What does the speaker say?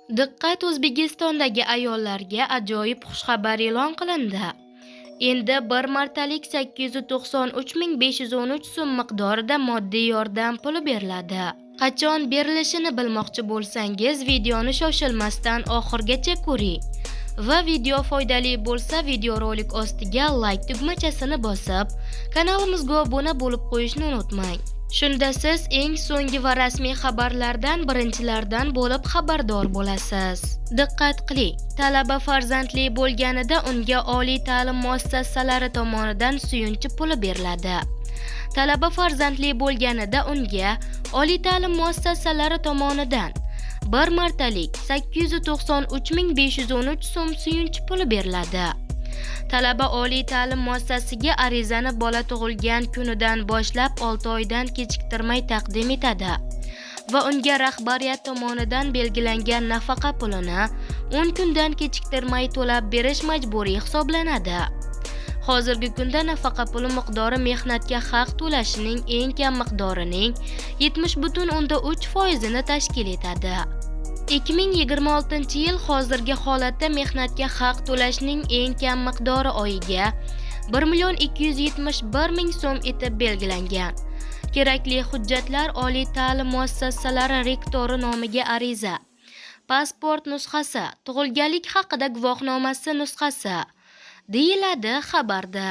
Diqqat, O'zbekistondagi ayollarga ajoyib xushxabar e'lon qilindi. Endi bir martalik 893.513 so'm miqdorida moddiy yordam puli beriladi. Qachon berilishini bilmoqchi bo'lsangiz, videoni shoshilmasdan oxirigacha ko'ring. Va video foydali bo'lsa, videorolik ostiga like tugmachasini bosib, kanalimizga obuna bo'lib qo'yishni unutmang. Shunda siz eng so'nggi va rasmiy xabarlardan birinchilardan bo'lib xabardor bo'lasiz. Diqqat qiling, talaba farzandli bo'lganida unga oliy ta'lim muassasalari tomonidan suyunchi puli beriladi. Talaba farzandli bo'lganida unga oliy ta'lim muassasalari tomonidan bir martalik 893.513 so'm suyunchi puli beriladi. Talaba oliy ta'lim muassasasiga arizani bola tug'ilgan kunidan boshlab 6 oydan kechiktirmay taqdim etadi va unga rahbariyat tomonidan belgilangan nafaqa pulini 10 kundan kechiktirmay to'lab berish majburiy hisoblanadi. Hozirgi kunda nafaqa puli miqdori mehnatga haq to'lashning eng kam miqdorining 70,3% ni tashkil etadi. 2026-yil hozirgi holatda mehnatga haq to'lashning eng kam miqdori oyiga 1.271.000 so'm etib belgilangan. Kerakli hujjatlar: oliy ta'lim muassasalari rektori nomiga ariza, pasport nusxasi, tug'ilganlik haqida guvohnomasi nusxasi, deyiladi xabarda.